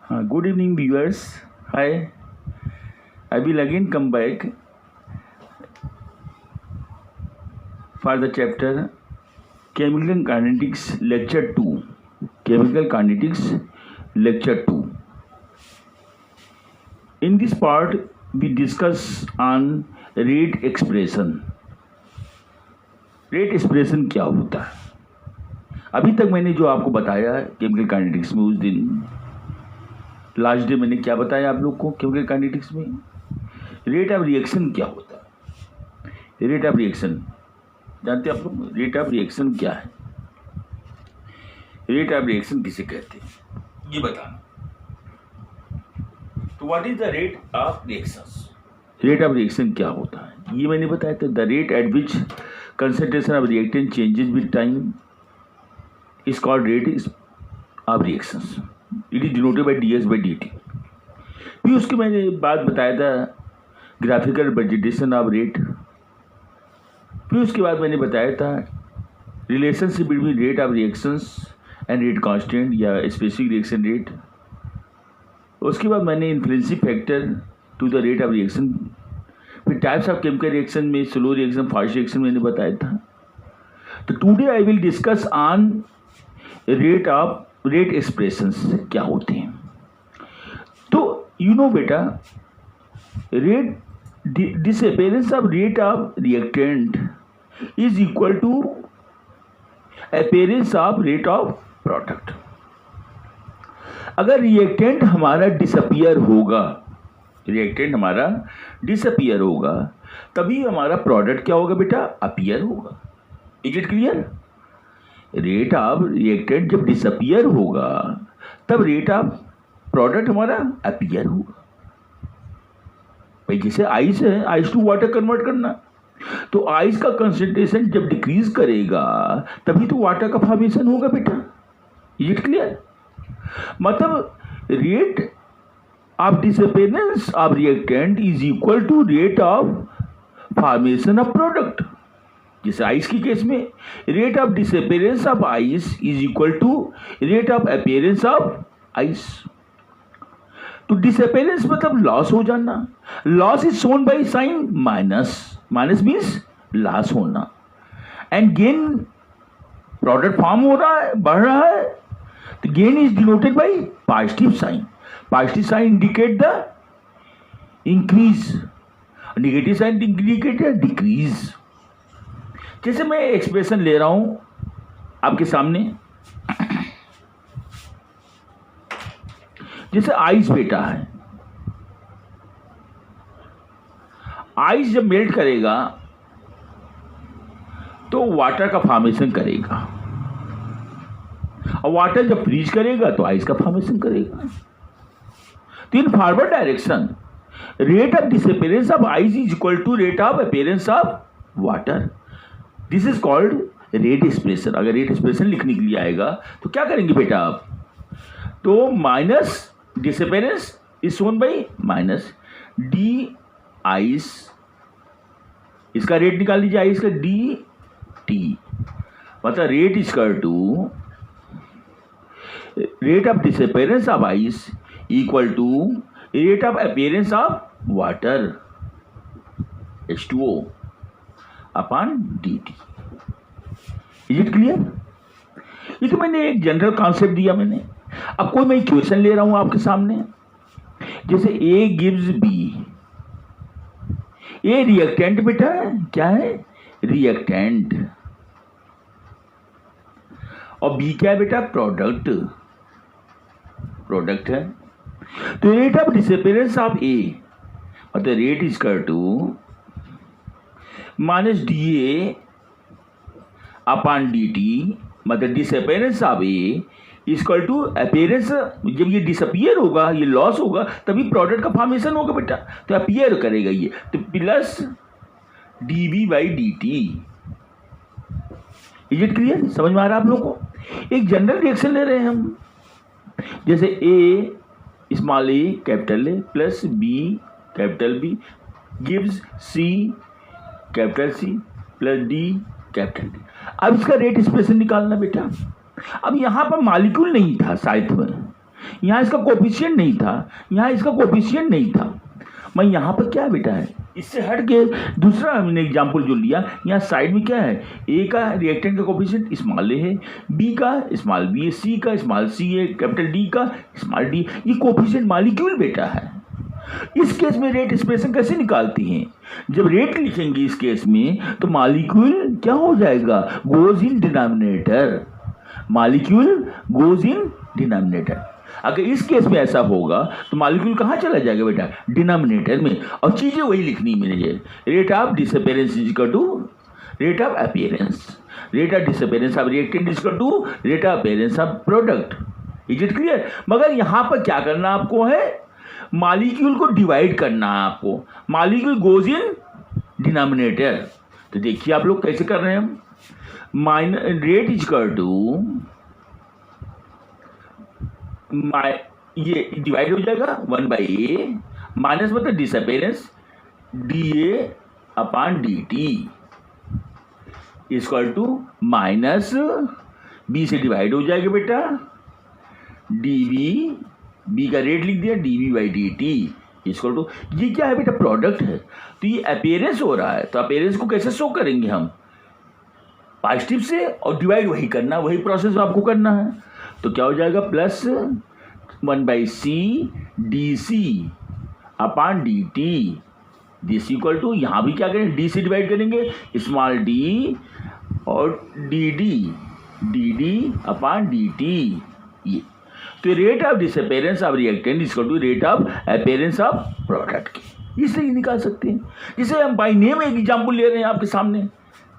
Good evening, viewers. Hi, I will again come back for the chapter Chemical Kinetics Lecture 2. Chemical Kinetics Lecture 2. In this part, we discuss on rate expression. Rate expression क्या होता है? अभी तक मैंने जो आपको बताया chemical kinetics में, उस दिन लास्ट डे मैंने क्या बताया आप लोग को केमिकल काइनेटिक्स में? रेट ऑफ रिएक्शन क्या होता है? रेट ऑफ रिएक्शन जानते हैं आप लोग? रेट ऑफ रिएक्शन क्या है? रेट ऑफ रिएक्शन किसे कहते हैं ये बताना। तो what is the rate of reactions? Rate of reaction क्या होता है ये मैंने बताया था। The rate at which concentration of reactant changes with time is called rate of reactions. It is denoted by dx by dt. फिर उसके मैंने बाद बताया था ग्राफिकल रिप्रेजेंटेशन ऑफ रेट। फिर उसके बाद मैंने बताया था relationship between rate of reactions and rate constant या स्पेसिफिक रिएक्शन रेट। उसके बाद मैंने influencing factor to the rate of reaction. फिर टाइप्स ऑफ केमिकल रिएक्शन में स्लो रिएक्शन, फास्ट रिएक्शन मैंने बताया था। तो today I will discuss on rate expressions क्या होते हैं। तो यू नो बेटा, rate disappearance of rate of reactant is equal to appearance of rate of product. अगर रिएक्टेंट हमारा डिसअपियर होगा, रिएक्टेंट हमारा डिसअपियर होगा, तभी हमारा प्रोडक्ट क्या होगा बेटा? अपीयर होगा। Is it clear? Rate of reactant जब डिसअपियर होगा तब रेट ऑफ प्रोडक्ट हमारा अपीयर होगा। भाई जैसे आइस है, आइस टू वाटर कन्वर्ट करना, तो आइस का कंसंट्रेशन जब डिक्रीज करेगा तभी तो वाटर का फॉर्मेशन होगा बेटा। Is it clear? मतलब rate of disappearance of reactant is equal to rate of formation of product. जैसे आइस की केस में rate of disappearance of ice is equal to rate of appearance of ice. तो disappearance मतलब loss हो जाना। Loss is shown by sign minus. Minus means loss होना। And gain product form हो रहा है, बढ़ रहा है, तो gain is denoted by positive sign. Positive sign indicate the increase, negative sign indicate the decrease. जैसे मैं एक्सप्रेशन ले रहा हूं आपके सामने, जैसे आइस बेटा है, आइस जब मेल्ट करेगा तो वाटर का फॉर्मेशन करेगा, और वाटर जब फ्रीज करेगा तो आइस का फॉर्मेशन करेगा। तो in forward direction rate of disappearance of ice is equal to rate of appearance of water. This is called rate expression. अगर रेट एक्सप्रेशन लिखने के लिए आएगा तो क्या करेंगे बेटा आप? तो minus disappearance is shown by minus d ice, इसका रेट निकाल लीजिए आइस का, डी टी, मतलब rate is equal to rate of disappearance of ice equal to rate of appearance of water H2O upon dt. Is it clear? ये तो मैंने एक general concept दिया मैंने। अब कोई मैं क्वेश्चन ले रहा हूं आपके सामने, जैसे A gives B। A reactant बेटा क्या है? रिएक्टेंट। और B क्या है बेटा? प्रोडक्ट। प्रोडक्ट है। तो rate of disappearance of A मतलब rate is equal to minus D A upon D T, मतलब disappearance of A is equal to appearance. जब ये डिसअपियर होगा, ये लॉस होगा, तभी प्रोडक्ट का फॉर्मेशन होगा बेटा, तो अपीयर करेगा ये, तो plus d v by D t. Is it clear? समझ में आ रहा है आप लोगों को? एक जनरल रिएक्शन ले रहे हैं हम, जैसे A small A capital A plus B capital B gives C capital C plus D capital D. अब इसका रेट एक्सप्रेशन निकालना बेटा। अब यहाँ पर मॉलिक्यूल नहीं था साथ में, यहाँ इसका कोफिशिएंट नहीं था, यहाँ इसका कोफिशिएंट नहीं था। मैं यहाँ पर क्या बेटा है, इससे हट के दूसरा हमने एग्जाम्पल जो लिया, यहाँ साइड में क्या है, ए का रिएक्टेंट का कोफिशिएंट स्मॉल ए है, बी का स्मॉल बी है, सी का स्मॉल सी है, कैपिटल डी का स्मॉल डी। ये कोफिशिएंट मॉलिक्यूल बेटा है। इस केस में रेट एक्सप्रेशन कैसे निकालती हैं? जब रेट लिखेंगे इस केस में तो मॉलिक्यूल क्या हो जाएगा, goes in denominator, molecule goes in denominator. अगर इस केस में ऐसा होगा तो मॉलिक्यूल कहाँ चला जाएगा बेटा, डिनोमिनेटर में, और चीजें वही लिखनी मुझे। Rate of disappearance is equal to rate of appearance, rate of disappearance of reactant is equal to rate of appearance of product. Is it clear? मगर यहाँ पर क्या करना आपको है, मॉलिक्यूल को डिवाइड करना है आपको, मॉलिक्यूल गोज इन डिनोमिनेटर। तो देखिए आप लोग कैसे कर रहे हैं हम, रेट इज इक्वल टू ये डिवाइड हो जाएगा 1/a माइनस मतलब disappearance dA upon dt equal to minus b से डिवाइड हो जाएगा बेटा dv, b का रेट लिख दिया, dv/dt इक्वल टू, ये क्या है बेटा, प्रोडक्ट है। तो ये अपीयरेंस हो रहा है, तो अपीयरेंस को कैसे शो करेंगे हम, पॉजिटिव से, और डिवाइड वही करना, वही प्रोसेस आपको करना है। तो क्या हो जाएगा, plus 1/c dc upon dt this equal to, यहाँ भी क्या करेंगे, d से डिवाइड करेंगे, स्मॉल d और dd अपॉन dt। ये तो rate of disappearance of reactant equal to rate of appearance of product की, इसलिए निकाल सकते हैं। जिसे हम बाय नेम एक एग्जाम्पल ले रहे हैं आपके सामने,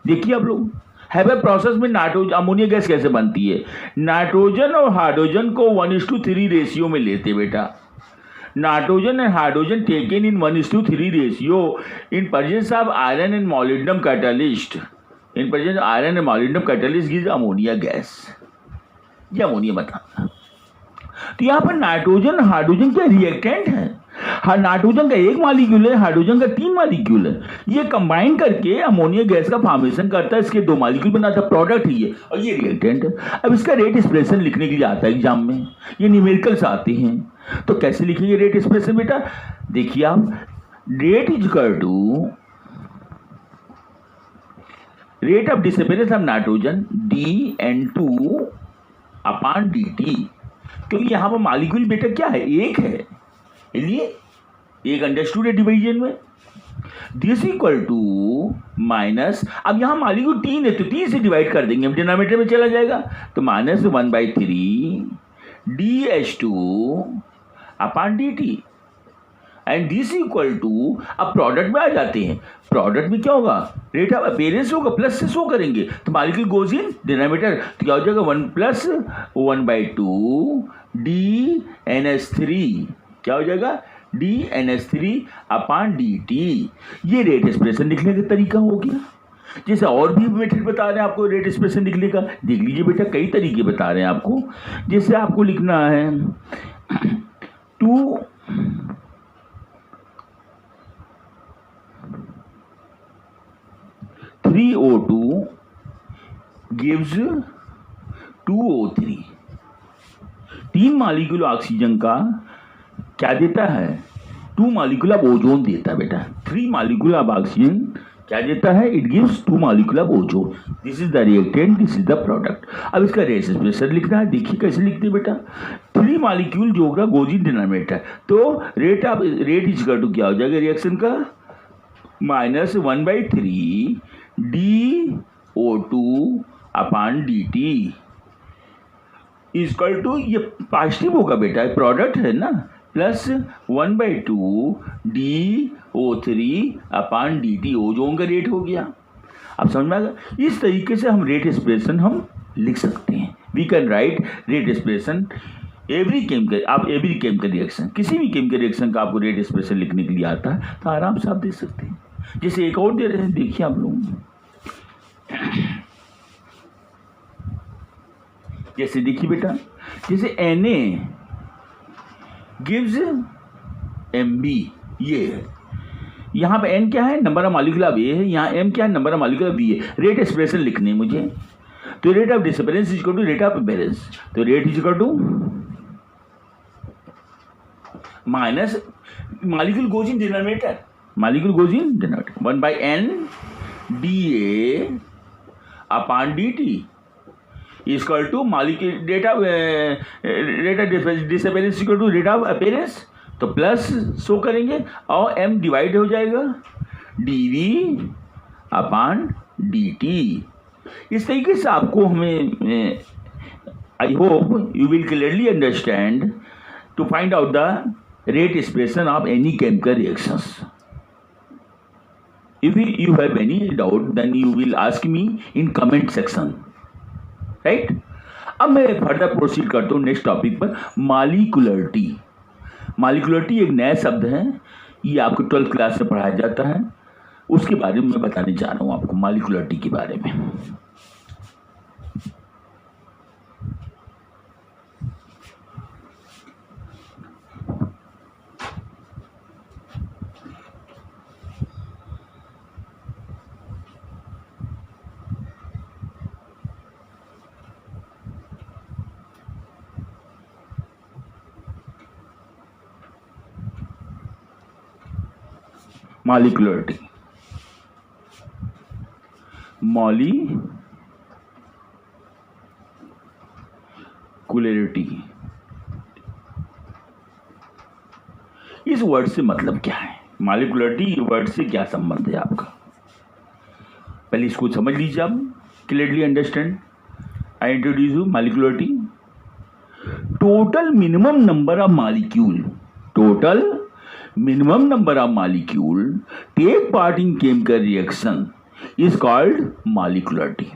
देखिए आप लोग। हैवे प्रोसेस में अमोनिया गैस कैसे बनती है, नाइट्रोजन और हाइड्रोजन को 1:3 रेशियो में लेते बेटा। Nitrogen and hydrogen taken in 1:3 ratio in presence of iron and molybdenum catalyst, in presence iron and molybdenum catalyst gives ammonia gas. ये अमोनिया बताना। तो यहाँ पर नाइट्रोजन हाइड्रोजन क्या रिएक्टेंट है, नाइट्रोजन का 1 मॉलिक्यूल है, हाइड्रोजन का 3 मॉलिक्यूल है, ये कंबाइन करके अमोनिया गैस का फॉर्मेशन करता है, इसके 2 मॉलिक्यूल बनाता है, प्रोडक्ट ही है, और ये रिएक्टेंट है। अब इसका रेट एक्सप्रेशन लिखने के लिए आता है एग्जाम में, ये न्यूमेरिकल्स आते हैं। तो कैसे लिखेंगे रेट एक्सप्रेशन बेटा, देखिए आप, rate is equal to rate of disappearance of nitrogen dN2 upon dt, क्योंकि यहाँ पर मॉलिक्यूल बेटा क्या है, एक है, इसलिए एक अंडरस्टूड है डिवीजन में। दिस इक्वल टू माइनस, अब यहाँ मॉलिक्यूल 3 है तो 3 से डिवाइड कर देंगे, डिनोमिनेटर में चला जाएगा, तो minus 1/3 dH2 upon dt and this equal to, अब प्रोडक्ट में आ जाते हैं, प्रोडक्ट में क्या होगा, रेट ऑफ अपीयरेंस होगा, प्लस से शो करेंगे, तो मॉलिक्यूल गोज इन डिनोमिनेटर, तो क्या हो जाएगा 1 + 1/2 dNH3, क्या हो जाएगा dNH3 अपॉन dt। ये रेट एक्सप्रेशन लिखने का तरीका हो गया। जैसे और भी मेथड बता रहे हैं आपको रेट एक्सप्रेशन लिखने का, देख लीजिए बेटा, कई तरीके बता रहे हैं आपको। जैसे आपको लिखना है 3O2 gives 2O3, 3 molecule oxygen का क्या देता है, 2 मॉलिक्यूल ऑफ ओजोन देता है बेटा। 3 मॉलिक्यूल ऑफ ऑक्सीजन क्या देता है, it gives 2 molecule of ozone. This is the reactant, this is the product. अब इसका रेट एक्सप्रेशन लिखना है, देखिए कैसे लिखते हैं बेटा। 3 मॉलिक्यूल जो होगा गोज इन डिनोमिनेटर, तो रेट इज इक्वल टू क्या हो जाएगा रिएक्शन का, minus 1/3 DO2 upon dt equal to, ये पॉजिटिव होगा बेटा, प्रोडक्ट है ना, plus 1/2 DO3 upon dt, ozone का रेट हो गया। अब समझ में आ गया। इस तरीके से हम रेट एक्सप्रेशन हम लिख सकते हैं। We can write rate expression every chemical, आप एवरी केमिकल रिएक्शन, किसी भी केमिकल रिएक्शन का आपको रेट एक्सप्रेशन लिखने के लिए आता है तो आराम से आप देख सकते हैं। जैसे एक और दे रहे हैं, देखिए आप लोग, जैसे देखिए बेटा, जैसे Na गिव्स Mb, ये है, यहाँ पे N क्या है, number of molecule of A है, यहाँ M क्या है, number of molecule of B है। रेट एक्सप्रेशन लिखने है मुझे, तो rate of disappearance is equal to rate of appearance, तो rate is equal to minus molecule goes in denominator. Molecule goes in denominator. 1 by n dA upon dt is equal to molecule rate of disappearance equal to rate of appearance. तो plus show करेंगे और m divide हो जाएगा dv upon dt. इस तरीके से आपको हमें I hope you will clearly understand to find out the rate expression of any chemical reactions. If you have any doubt, then you will ask me in comment section. Right? अब मैं further proceed करता हूँ next topic पर, molecularity. Molecularity एक नया शब्द है, ये आपको 12th क्लास में पढ़ाया जाता है. उसके बारे में मैं बताने जा रहा हूँ आपको, मॉलिक्यूलरिटी के बारे में. मॉलिक्यूलरिटी, मॉलिक्यूलरिटी इस वर्ड से मतलब क्या है? मॉलिक्यूलरिटी वर्ड से क्या संबंध है आपका? पहले इसको समझ लीजिए आप, clearly understand. I introduce you molecularity. Total minimum number of molecule, total minimum number of molecule take part in chemical reaction is called molecularity.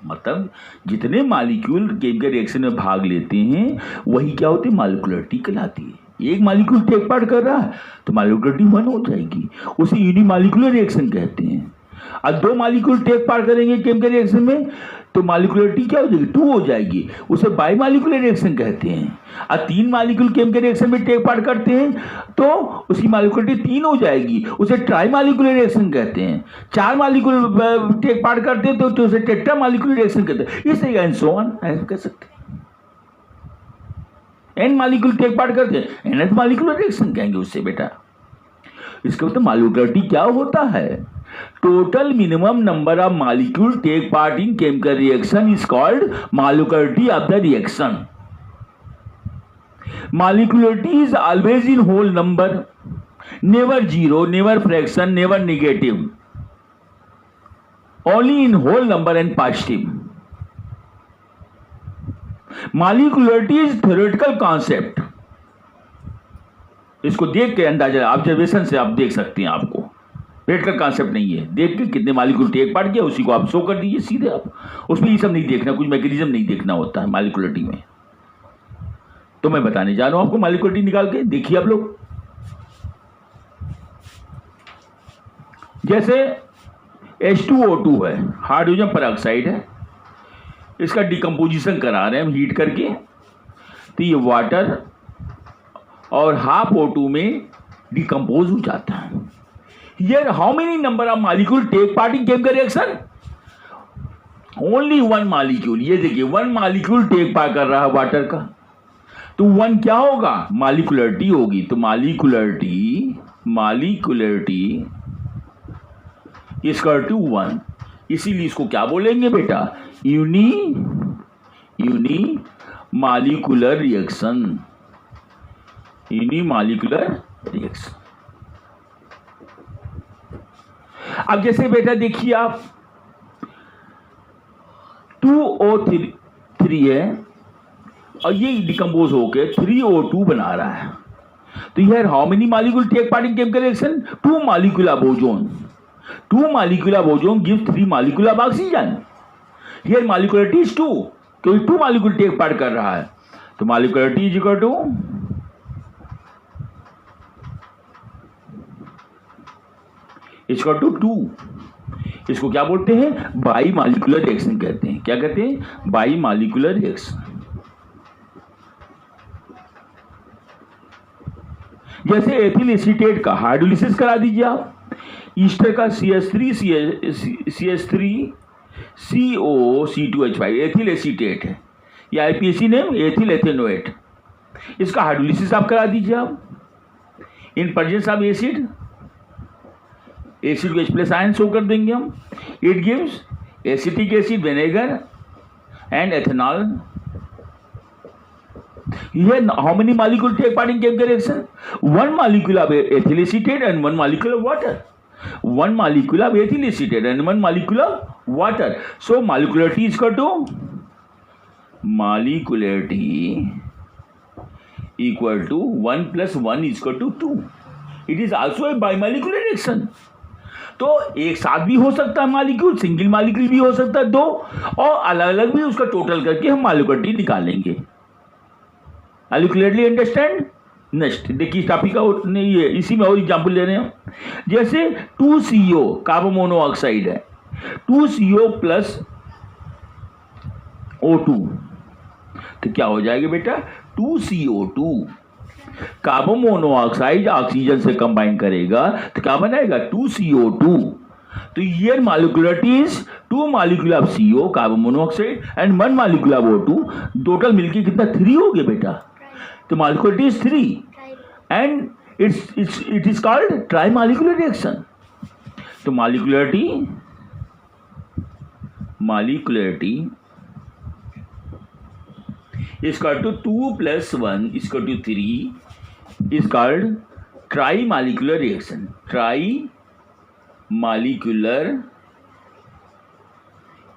मतलब जितने मॉलिक्यूल केमिकल रिएक्शन में भाग लेते हैं वही क्या होती है? मॉलिक्यूलरिटी कहलाती है. एक मॉलिक्यूल टेक पार्ट कर रहा है तो मॉलिक्यूलरिटी 1 हो जाएगी, उसे यूनिमॉलिक्यूलर रिएक्शन कहते हैं. और 2 मॉलिक्यूल टेक पार्ट करेंगे केमिकल रिएक्शन में तो मॉलिक्यूलरिटी क्या हो जाएगी? 2 हो जाएगी, उसे बाइमॉलिक्यूलर रिएक्शन कहते हैं. और 3 मॉलिक्यूल केमिकल रिएक्शन में टेक पार्ट करते हैं तो उसकी मॉलिक्यूलरिटी 3 हो जाएगी, उसे ट्राइमॉलिक्यूलर रिएक्शन कहते हैं. 4 मॉलिक्यूल टेक पार्ट करते हैं तो उसे टेट्रामॉलिक्यूलर रिएक्शन कहते हैं. इसे एंड सो ऑन कह सकते हैं. एन मॉलिक्यूल टेक पार्ट करते हैं, एनथ मॉलिक्यूलर रिएक्शन कहेंगे उससे बेटा. इसका मतलब मॉलिक्यूलरिटी क्या होता है? Total minimum number of molecule take part in chemical reaction is called molecularity of the reaction. Molecularity is always in whole number, never zero, never fraction, never negative, only in whole number and positive. Molecularity is theoretical concept. इसको देख के अंदाजा, observation से आप देख सकते हैं. आपको प्रैक्टिकल कॉन्सेप्ट नहीं है, देख के कितने मॉलिक्यूल टेक पार्ट किया उसी को आप शो कर दीजिए सीधे. आप उसमें ये सब नहीं देखना, कुछ मैकेनिज्म नहीं देखना होता है मॉलिक्यूलरिटी में. तो मैं बताने जा रहा हूं आपको मॉलिक्यूलरिटी निकाल के. देखिए आप लोग, जैसे H2O2 है, हाइड्रोजन पेरोक्साइड है, इसका डिकम्पोजिशन करा रहे हैं हम हीट करके, तो ये वाटर और हाफ O2 में डिकम्पोज हो जाता है. Here how many number of molecule take part in chemical reaction? Only 1 molecule. ये देखिए 1 molecule take part कर रहा है वाटर का, तो 1 क्या होगा? मॉलिक्यूलरिटी होगी. तो मॉलिक्यूलरिटी इज इक्वल टू 1. इसीलिए इसको क्या बोलेंगे बेटा? Unimolecular reaction. Unimolecular reaction. अब जैसे बेटा देखिए आप 2O3 है और ये डिकम्पोज होके 3O2 बना रहा है. तो here how many molecule take part in chemical reaction? 2 molecule of ozone. 2 molecule of ozone gives 3 molecule of oxygen. Here molecularity is 2 क्योंकि 2 मॉलिक्यूल टेक पार्ट कर रहा है. तो मॉलिक्यूलरिटी इज इक्वल टू इसको 2. इसको क्या बोलते हैं? बाई मॉलिक्यूलर रिएक्शन कहते हैं. क्या कहते हैं? By molecular reaction. जैसे एथिल एसीटेट का हाइड्रोलिसिस करा दीजिए आप. ईस्टर का CH3CO2H5 एथिल एसीटेट है, या IPAC नेम एथिल एथेनोएट. इसका हाइड्रोलिसिस आप करा दीजिए आप. In presence of acid, acid को H+ आयन शो कर देंगे हम. It gives acetic acid, vinegar and ethanol. Here, how many molecules take part in chemical reaction? One molecule of ethyl acetate and one molecule of water. One molecule of ethyl acetate and one molecule of water. So molecularity is equal to equal to 1 plus 1 is equal to 2. It is also a bimolecular reaction. तो एक साथ भी हो सकता है molecule, single molecule भी हो सकता है दो, और अलग अलग भी उसका टोटल करके हम मॉलिक्युलरिटी निकालेंगे. Are you clearly understand? Next देखिए टॉपिक का ये इसी में और एग्जाम्पल ले रहे हैं. जैसे 2CO कार्बन मोनोऑक्साइड है, 2CO प्लस O2, तो क्या हो जाएगा बेटा? 2CO2. कार्बन मोनोऑक्साइड ऑक्सीजन से कंबाइन करेगा तो क्या बनाएगा? 2CO2. तो ये molecularity is 2 molecule of CO carbon monoxide and 1 molecule of O2. Total मिलके कितना? 3 हो गया बेटा. तो molecularity is 3 and it is called trimolecular reaction. तो molecularity is equal to 2 plus 1 is equal to 3 is called trimolecular reaction. Trimolecular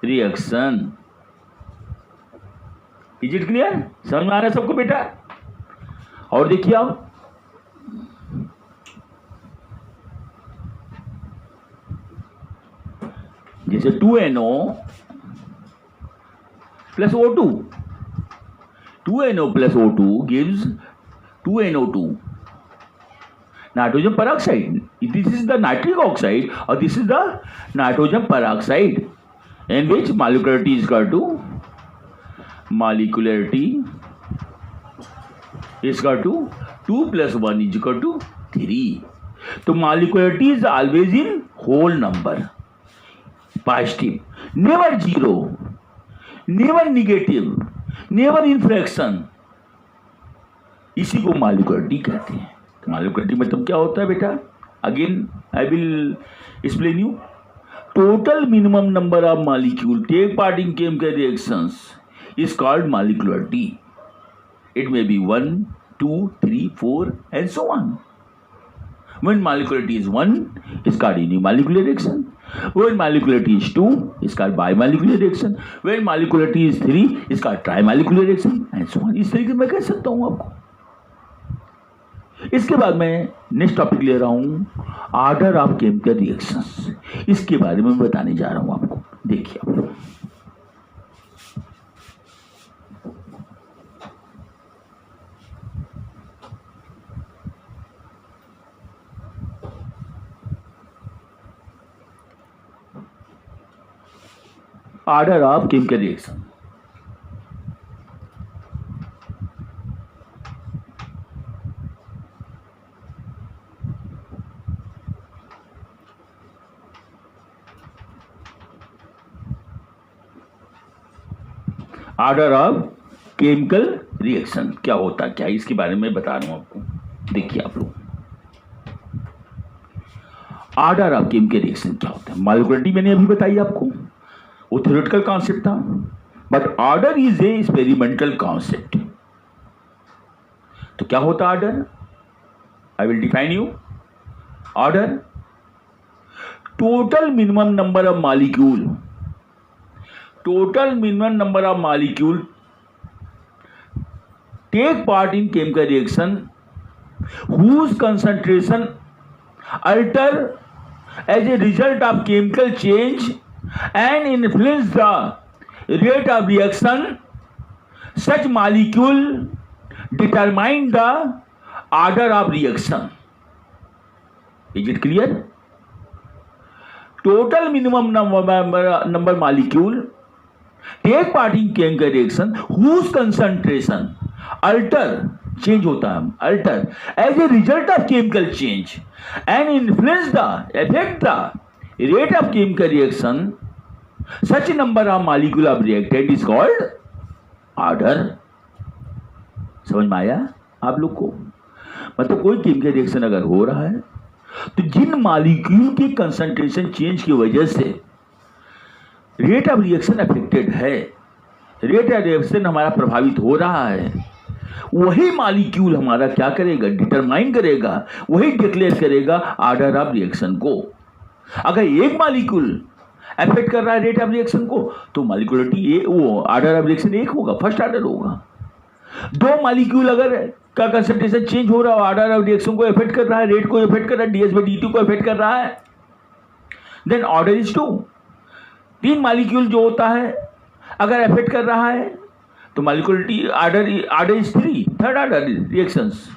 reaction. Is it clear? समझ में आ रहा है सबको बेटा? और देखिए आप जैसे 2NO plus O2. 2NO plus O2 gives 2NO2. Nitrogen peroxide. This is the nitric oxide or this is the nitrogen peroxide in which molecularity is equal to is equal to 2 plus 1 is equal to 3. तो molecularity is always in whole number, positive, never zero, never negative, never in fraction. इसी को molecularity कहते हैं. तो molecularity मतलब क्या होता है बेटा? Again I will explain you. Total minimum number of molecule take part in chemical reactions is called molecularity. It may be 1, 2, 3, 4 and so on. When molecularity is 1, it's called unimolecular reaction. When molecularity is 2, it's called bimolecular reaction. When molecularity is 3, it's called trimolecular reaction and so on. इस तरीके मैं कह सकता हूँ आपको. इसके बाद मैं नेक्स्ट टॉपिक ले रहा हूँ ऑर्डर ऑफ केमिकल रिएक्शंस. इसके बारे में बताने जा रहा हूँ आपको. देखिए आप लोग order of chemical reaction. Order of chemical reaction क्या होता है, क्या इसके बारे में बता रहा हूं आपको. देखिए आप लोग ऑर्डर ऑफ केमिकल रिएक्शन क्या होता है. मॉलिक्युलरिटी मैंने अभी बताई आपको, वो थ्योरेटिकल कॉन्सेप्ट था, but order is a experimental concept. तो क्या होता है order? I will define you. Order total minimum number of molecule, total minimum number of molecule take part in chemical reaction whose concentration alter as a result of chemical change and influence the rate of reaction. Such molecule determine the order of reaction. Is it clear? Total minimum number molecule take part in chemical reaction whose concentration alter, change होता है, alter as a result of chemical change and influence the, affect the rate of chemical reaction. Such number of molecule of reactant is called order. समझ में आया आप लोग को? मतलब कोई केमिकल रिएक्शन अगर हो रहा है तो जिन मॉलिक्यूल की कंसंट्रेशन चेंज की वजह से रेट ऑफ रिएक्शन अफेक्टेड है, रेट ऑफ रिएक्शन हमारा प्रभावित हो रहा है, वही मॉलिक्यूल हमारा क्या करेगा, डिटरमाइन करेगा, वही डिक्लेयर करेगा ऑर्डर ऑफ रिएक्शन को। अगर एक मॉलिक्यूल अफेक्ट कर रहा है रेट ऑफ रिएक्शन को तो मॉलिक्यूलरिटी वो ऑर्डर ऑफ रिएक्शन एक होगा, फर्स्ट ऑर्डर होगा। दो मॉलिक्यूल अगर का कंसंट्रेशन चेंज हो रहा है, ऑर्डर ऑफ रिएक्शन को इफेक्ट कर रहा है, रेट को इफेक्ट कर रहा है, ds/dt को इफेक्ट कर रहा है, देन ऑर्डर इज 2। तीन मॉलिक्यूल जो होता है अगर इफेक्ट कर रहा है तो molecularity order is 3, third order reactions.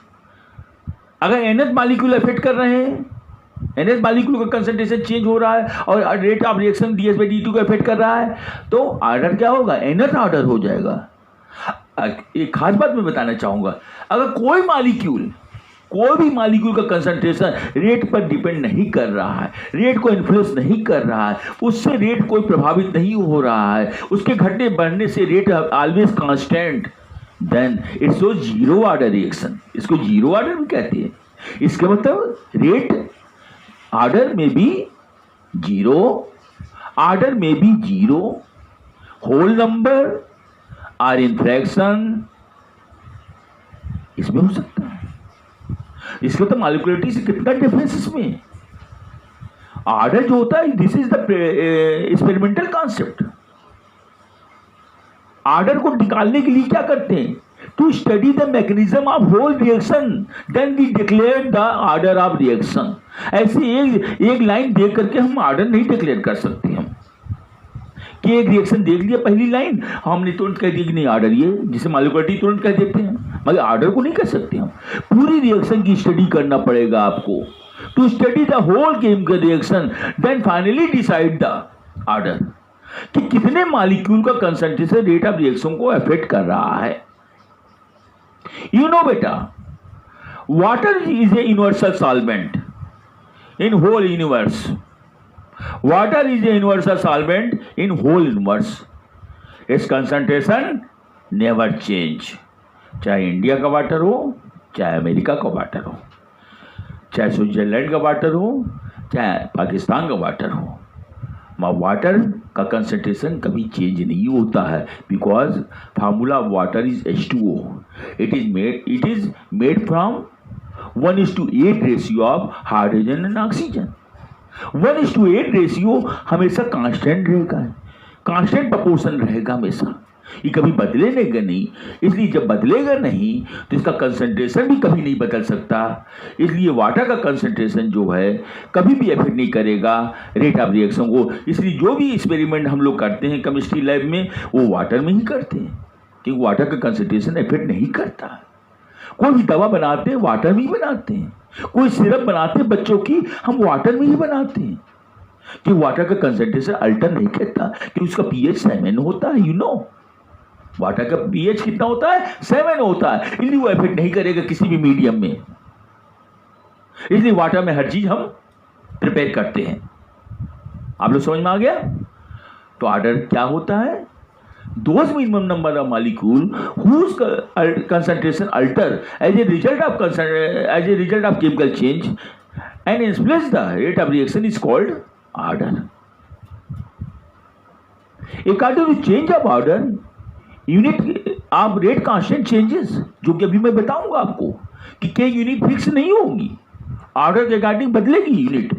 अगर nth मॉलिक्यूल इफेक्ट कर रहे हैं, nth मॉलिक्यूल का कंसंट्रेशन चेंज हो रहा है और रेट ऑफ रिएक्शन ds/dt को इफेक्ट कर रहा है तो ऑर्डर क्या होगा, nth ऑर्डर हो जाएगा। एक खास बात मैं बताना चाहूंगा, अगर कोई भी मॉलिक्यूल का कंसंट्रेशन रेट पर डिपेंड नहीं कर रहा है, रेट को इन्फ्लुएंस नहीं कर रहा है, उससे रेट कोई प्रभावित नहीं हो रहा है, उसके घटने बढ़ने से rate always constant, then it's so zero order reaction. इसको जीरो ऑर्डर भी कहते हैं। इसका मतलब रेट ऑर्डर में भी जीरो, ऑर्डर में भी जीरो, होल नंबर और इन फ्रैक्शन इसमें हो सकता है। इसके तो मॉलिक्यूलरिटी से कितना डिफरेंस इसमें। ऑर्डर जो होता है, this is the experimental concept. Order को निकालने के लिए क्या करते हैं, to study the mechanism of whole reaction then we declare the order of reaction. ऐसे एक लाइन देख करके हम ऑर्डर नहीं डिक्लेयर कर सकते हम कि एक रिएक्शन देख लिया पहली लाइन, हमने तुरंत कह दिया कि नहीं ऑर्डर ये, जिसे मॉलिक्यूलरिटी तुरंत कह देते हैं, मगर ऑर्डर को नहीं कर सकते हम। पूरी रिएक्शन की स्टडी करना पड़ेगा आपको, to study the whole chemical reaction then finally decide the order, कि कितने मॉलिक्यूल का कंसंट्रेशन रेट ऑफ रिएक्शन को अफेक्ट कर रहा है। यू नो बेटा, water is a universal solvent in whole universe. Water is a universal solvent in whole universe. Its concentration never change. चाहे India का वाटर हो, चाहे अमेरिका का वाटर हो, चाहे स्विट्जरलैंड का वाटर हो, चाहे पाकिस्तान का वाटर हो, वाटर का कंसंट्रेशन कभी चेंज नहीं होता है, because formula of water is H2O. It is made from 1:8 ratio of hydrogen and oxygen. 1:8 ratio हमेशा कांस्टेंट रहेगा, कांस्टेंट प्रोपोर्शन रहेगा हमेशा, ये कभी बदलेगा नहीं। इसलिए जब बदलेगा नहीं तो इसका कंसंट्रेशन भी कभी नहीं बदल सकता। इसलिए वाटर का कंसंट्रेशन जो है कभी भी इफेक्ट नहीं करेगा रेट ऑफ रिएक्शन को। इसलिए जो भी एक्सपेरिमेंट हम लोग करते हैं केमिस्ट्री लैब में वो वाटर में ही करते हैं, क्योंकि वाटर का कंसंट्रेशन इफेक्ट नहीं करता। कोई भी दवा बनाते हैं वाटर में ही बनाते हैं, कोई सिरप बनाते हैं बच्चों की, हम वाटर में ही बनाते हैं, कि वाटर का कंसंट्रेशन अल्टर नहीं करता, कि उसका पीएच 7 होता है। यू नो वाटर का पीएच कितना होता है, 7 होता है, इसलिए वो इफेक्ट नहीं करेगा किसी भी मीडियम में। इसलिए वाटर में हर चीज हम प्रिपेयर करते हैं। आप लोग समझ में आ गया। तो ऑर्डर क्या होता है, those minimum number of molecule whose concentration alter as a result of chemical change and influence the rate of reaction is called order. According to change of order, unit of rate constant changes, जो कि अभी मैं बताऊंगा आपको कि क्या unit fix नहीं होगी, ऑर्डर के अकॉर्डिंग बदलेगी यूनिट।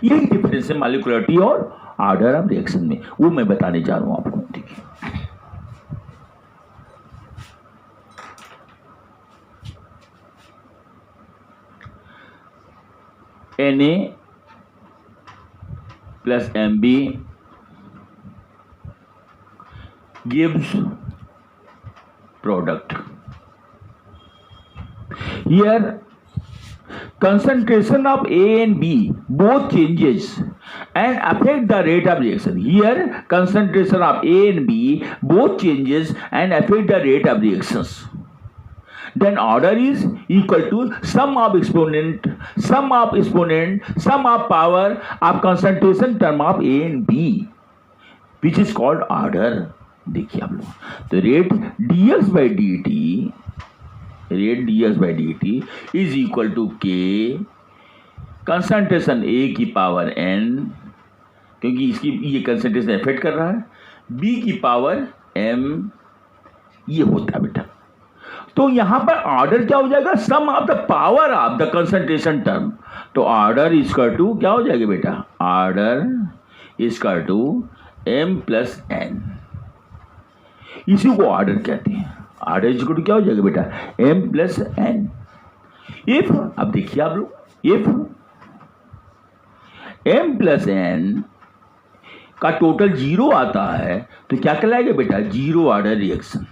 यही डिफरेंस है मॉलिक्यूलरिटी और ऑर्डर ऑफ रिएक्शन में, वो मैं बताने जा रहा हूं आपको। देखिए Na plus Mb gives product. Here concentration of A and B both changes and affect the rate of reaction. Here concentration of A and B both changes and affect the rate of reactions. Then order is equal to sum of exponent, sum of power of concentration term of A and B, which is called order. देखिए आप लोग, तो rate dx by dt rate ds by D t is equal to k concentration a की power n, क्योंकि इसकी ये concentration effect कर रहा है, b की पावर m, ये होता है बेटा। तो यहां पर ऑर्डर क्या हो जाएगा, sum of the power of the concentration term. तो ऑर्डर इक्वल टू क्या हो जाएगा बेटा, order equal to m plus n, इसी को ऑर्डर कहते हैं। ऑर्डर इक्वल टू क्या हो जाएगा बेटा, m प्लस n। इफ, अब देखिए आप लोग, इफ m प्लस n का टोटल 0 आता है तो क्या कहलाएगा बेटा, zero order reaction.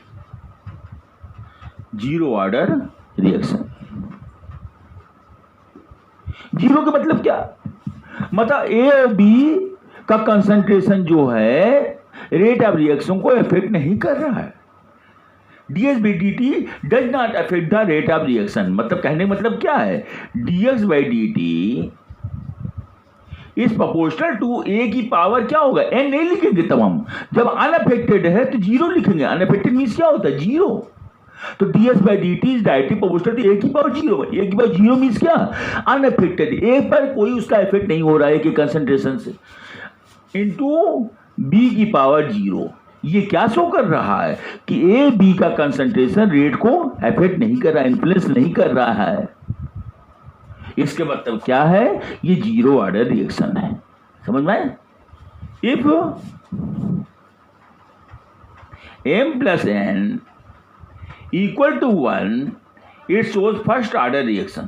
Zero order reaction, zero का मतलब क्या, मतलब ए और बी का कंसंट्रेशन जो है रेट ऑफ रिएक्शन को इफेक्ट नहीं कर रहा है। ds by dt does not affect the rate of reaction. मतलब कहने का मतलब क्या है, dx by dt is proportional to a की पावर क्या होगा, n नहीं लिखेंगे तब हम, जब अनअफेक्टेड है तो जीरो लिखेंगे। अनअफेक्टेड मीन्स क्या होता है, जीरो। तो ds by dt is directly proportional to a की पावर जीरो। a की पावर जीरो मीन्स क्या, अनअफेक्टेड, a पर कोई उसका इफेक्ट नहीं हो रहा है कि कंसंट्रेशन से, इनटू b की पावर जीरो। ये क्या शो कर रहा है कि ए बी का कंसंट्रेशन रेट को इफेक्ट नहीं कर रहा है, इन्फ्लुएंस नहीं कर रहा है। इसके मतलब क्या है, ये जीरो ऑर्डर रिएक्शन है। समझ में आया? If m plus n equal to 1 it shows first order reaction.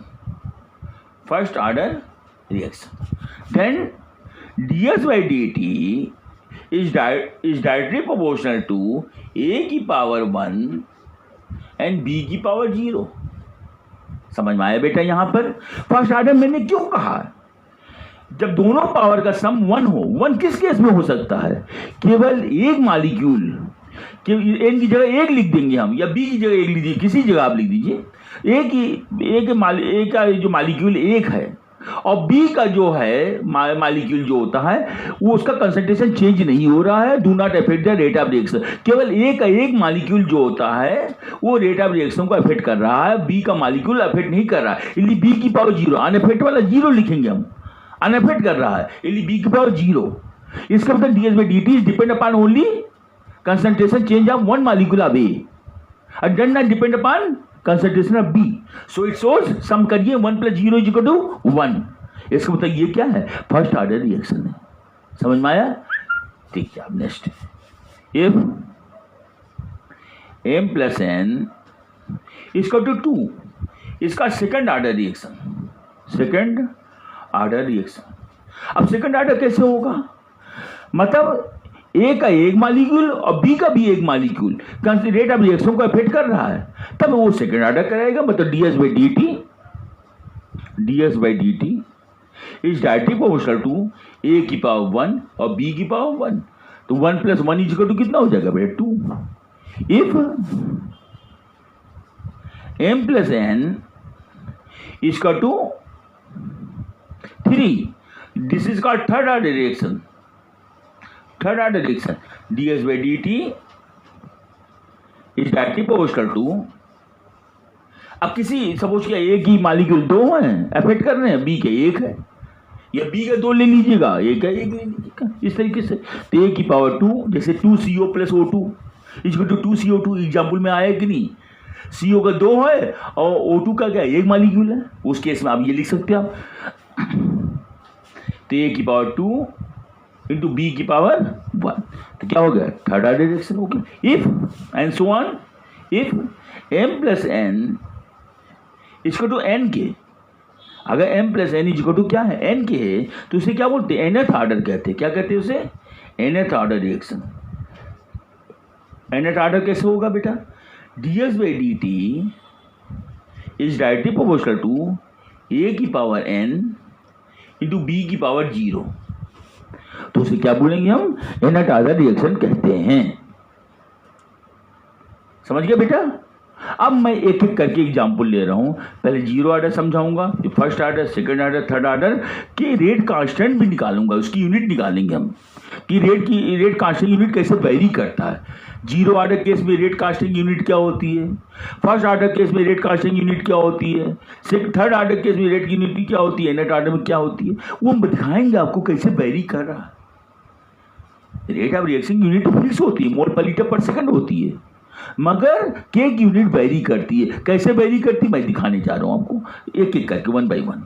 First order reaction, then ds by dt is directly proportional to a की पावर 1 and b की पावर 0। समझ में आया बेटा? यहां पर फर्स्ट ऑर्डर मैंने क्यों कहा, जब दोनों पावर का सम 1 हो। 1 किस केस में हो सकता है, केवल एक मॉलिक्यूल कि n की जगह 1 लिख देंगे हम, या b की जगह 1 लिख दीजिए, किसी जगह आप लिख दीजिए। एक का जो मॉलिक्यूल 1 है और बी का जो है मॉलिक्यूल जो होता है वो उसका कंसंट्रेशन चेंज नहीं हो रहा है, do not affect the rate of reaction. केवल ए का एक मॉलिक्यूल जो होता है वो रेट ऑफ रिएक्शन को अफेक्ट कर रहा है, बी का मॉलिक्यूल अफेक्ट नहीं कर रहा है, इसलिए बी की पावर जीरो। अनअफेक्ट वाला जीरो लिखेंगे हम, अनअफेक्ट कर रहा है इसलिए बी की पावर जीरो। इसका मतलब ds by dt is depend upon only concentration change of one molecule of A and does not depend upon concentration of B. So it shows, सम करिए 1 प्लस 0 इज इक्वल टू 1। इसका मतलब ये क्या है, first order reaction है। समझ में आया? ठीक है, अब next, if m plus n equal to 2, इसका second order reaction. Second order reaction, अब सेकंड ऑर्डर कैसे होगा, मतलब ए का एक मॉलिक्यूल और बी का भी एक मॉलिक्यूल रेट ऑफ रिएक्शन को अफेक्ट कर रहा है, तब वो सेकंड ऑर्डर कराएगा। मतलब ds by dt is directly proportional to a की पावर 1 और b की पावर 1। तो 1 प्लस 1 इज इक्वल टू कितना हो जाएगा बेटा, 2। If m plus n is equal to 3, this is called third order reaction. Third order reaction, ds by dt is directly proportional to, अब किसी सपोज किया ए की मॉलिक्यूल 2 हैं अफेक्ट कर रहे हैं, बी के 1 है, या बी का 2 ले लीजिएगा, ए का 1 ले लीजिएगा, इस तरीके से। तो ए की पावर 2, जैसे 2CO plus O2 equal to 2CO2 example में आया कि नहीं, CO का 2 है और O2 का क्या एक मॉलिक्यूल है, उस केस में आप ये लिख सकते हैं आप, तो ए की पावर 2 इंटू बी की पावर 1, तो क्या हो गया, थर्ड ऑर्डर रिएक्शन हो गया। If and so on, if m plus n equal to n के, अगर m plus n equal to क्या है, n के है, तो उसे क्या बोलते हैं, nth ऑर्डर कहते हैं। क्या कहते हैं उसे, nth order reaction. nth order कैसे होगा बेटा, ds by dt is directly proportional to a की पावर n इंटू b की पावर 0, तो उसे क्या बोलेंगे हम, nth ऑर्डर रिएक्शन कहते हैं। समझ गया बेटा? अब मैं एक एक करके एग्जाम्पल ले रहा हूं, पहले जीरो ऑर्डर समझाऊंगा, first order, second order, third order के रेट कांस्टेंट भी निकालूंगा, उसकी यूनिट निकालेंगे हम कि रेट कांस्टेंट यूनिट कैसे वेरी करता है। जीरो ऑर्डर केस में रेट कास्टिंग यूनिट क्या होती है, फर्स्ट ऑर्डर केस में रेट कास्टिंग यूनिट क्या होती है, थर्ड ऑर्डर केस में रेट यूनिट क्या होती है, नेट ऑर्डर में क्या होती है, वो हम दिखाएंगे आपको कैसे वेरी कर रहा है। Rate of reaction unit fix होती है, मोल पर लीटर पर सेकंड होती है, मगर केक यूनिट वेरी करती है। कैसे वेरी करती है मैं दिखाने जा रहा हूं आपको एक एक करके, वन बाई वन।